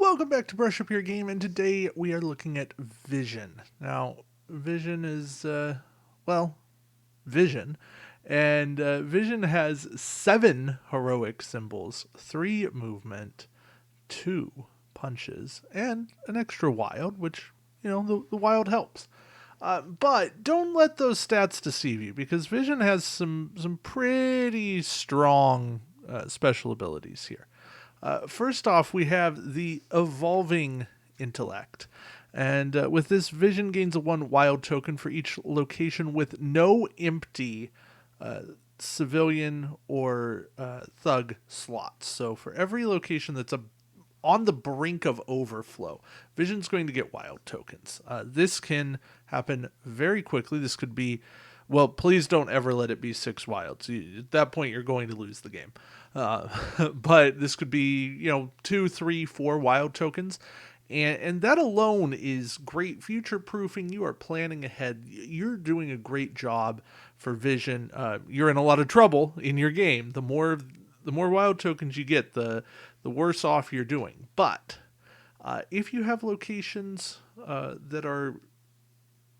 Welcome back to Brush Up Your Game, and today we are looking at Vision. Now, Vision is, Vision. And Vision has 7 heroic symbols, 3 movement, 2 punches, and an extra wild, which, the wild helps. But don't let those stats deceive you, because Vision has some pretty strong special abilities here. First off, we have the Evolving Intellect. And with this, Vision gains a 1 wild token for each location with no empty uh, civilian or thug slots. So for every location that's on the brink of overflow, Vision's going to get wild tokens. This can happen very quickly. This could be, well, please don't ever let it be 6 wilds. At that point, you're going to lose the game. But this could be, 2, 3, 4 wild tokens. And that alone is great future proofing. You are planning ahead. You're doing a great job for Vision. You're in a lot of trouble in your game. The more wild tokens you get, the worse off you're doing. But if you have locations that are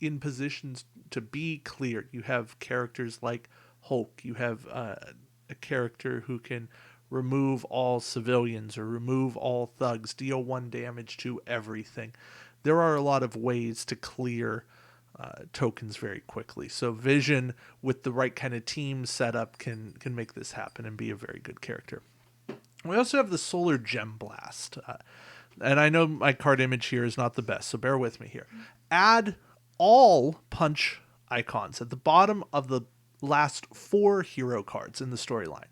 in positions to be cleared, you have characters like Hulk. You have a character who can remove all civilians or remove all thugs, deal 1 damage to everything. There are a lot of ways to clear tokens very quickly. So Vision, with the right kind of team setup, can make this happen and be a very good character. We also have the Solar Gem Blast. And I know my card image here is not the best, so bear with me here. Add all punch icons at the bottom of the last 4 hero cards in the storyline.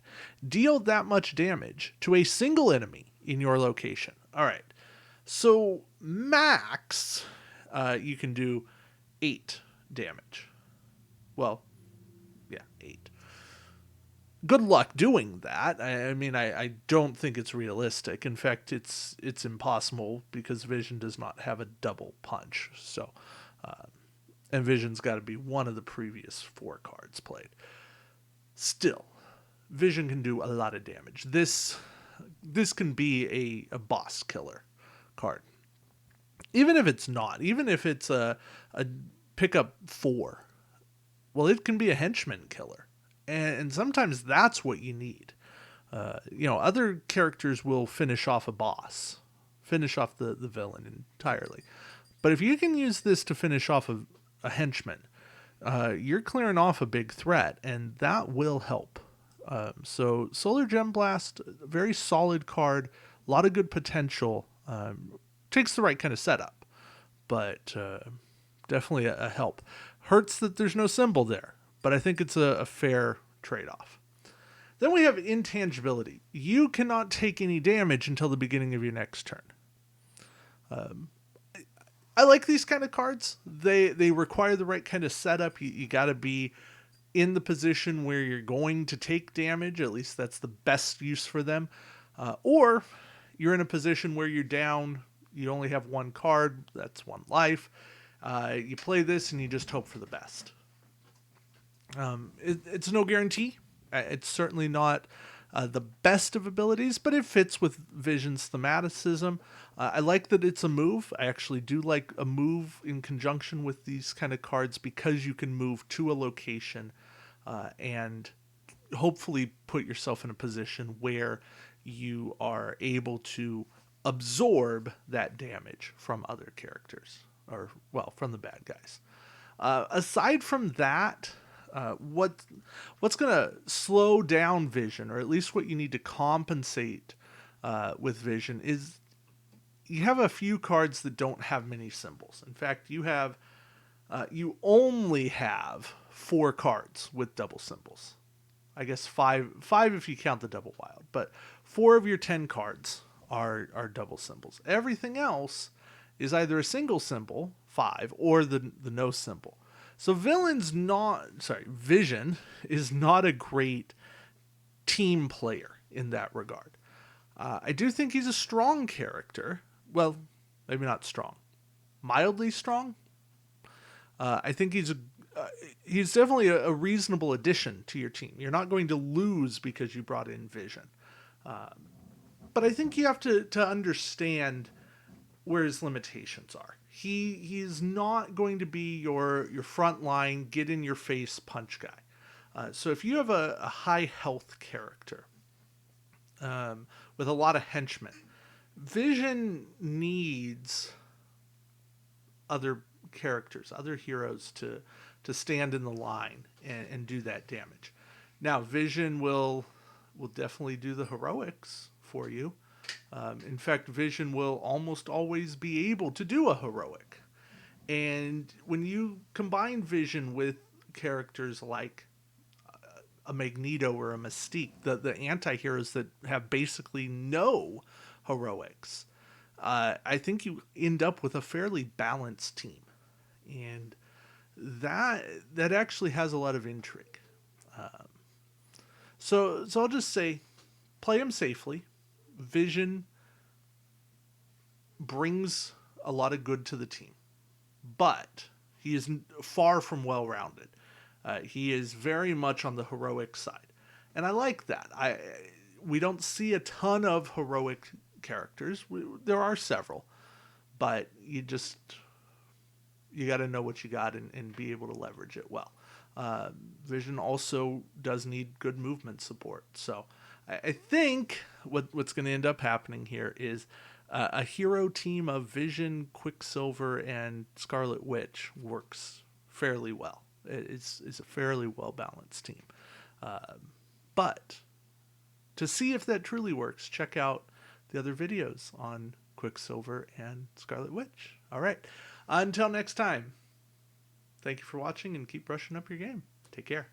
Deal that much damage to a single enemy in your location. All right. So max, you can do 8 damage. Well, yeah, 8. Good luck doing that. I don't think it's realistic. In fact, it's impossible because Vision does not have a double punch. So, and Vision's got to be one of the previous 4 cards played. Still, Vision can do a lot of damage. This can be a boss killer card. Even if it's not, even if it's a pickup 4, well, it can be a henchman killer. And sometimes that's what you need. Other characters will finish off a boss, finish off the villain entirely. But if you can use this to finish off a henchman, you're clearing off a big threat, and that will help. So Solar Gem Blast, very solid card, a lot of good potential. Takes the right kind of setup, but definitely a help. Hurts that there's no symbol there, but I think it's a fair trade-off. Then we have Intangibility. You cannot take any damage until the beginning of your next turn. I like these kind of cards. They require the right kind of setup. You got to be in the position where you're going to take damage. At least that's the best use for them. Or you're in a position where you're down. You only have 1 card. That's 1 life. You play this and you just hope for the best. It's no guarantee. It's certainly not the best of abilities, but it fits with Vision's thematicism. I like that it's a move. I actually do like a move in conjunction with these kind of cards because you can move to a location and hopefully put yourself in a position where you are able to absorb that damage from other characters, or, well, from the bad guys. Aside from that, what's going to slow down Vision, or at least what you need to compensate with Vision, is you have a few cards that don't have many symbols. In fact, you only have 4 cards with double symbols. I guess five if you count the double wild, but 4 of your 10 cards are double symbols. Everything else is either a single symbol, 5, or the no symbol. So Vision is not a great team player in that regard. I do think he's a strong character. Well, maybe not strong. Mildly strong. I think he's definitely a reasonable addition to your team. You're not going to lose because you brought in Vision. But I think you have to understand where his limitations are. He's not going to be your front line, get in your face punch guy. So if you have a high health character with a lot of henchmen, Vision needs other characters, other heroes to stand in the line and do that damage. Now, Vision will definitely do the heroics for you. In fact, Vision will almost always be able to do a heroic. And when you combine Vision with characters like a Magneto or a Mystique, the anti-heroes that have basically no heroics, I think you end up with a fairly balanced team. And that actually has a lot of intrigue. So I'll just say, play him safely. Vision brings a lot of good to the team, but he is far from well-rounded. He is very much on the heroic side, and I like that. We don't see a ton of heroic characters. There are several, but you got to know what you got and be able to leverage it well. Vision also does need good movement support. So I think what's going to end up happening here is a hero team of Vision, Quicksilver, and Scarlet Witch works fairly well. It's a fairly well-balanced team. But to see if that truly works, check out the other videos on Quicksilver and Scarlet Witch. All right. Until next time, thank you for watching and keep brushing up your game. Take care.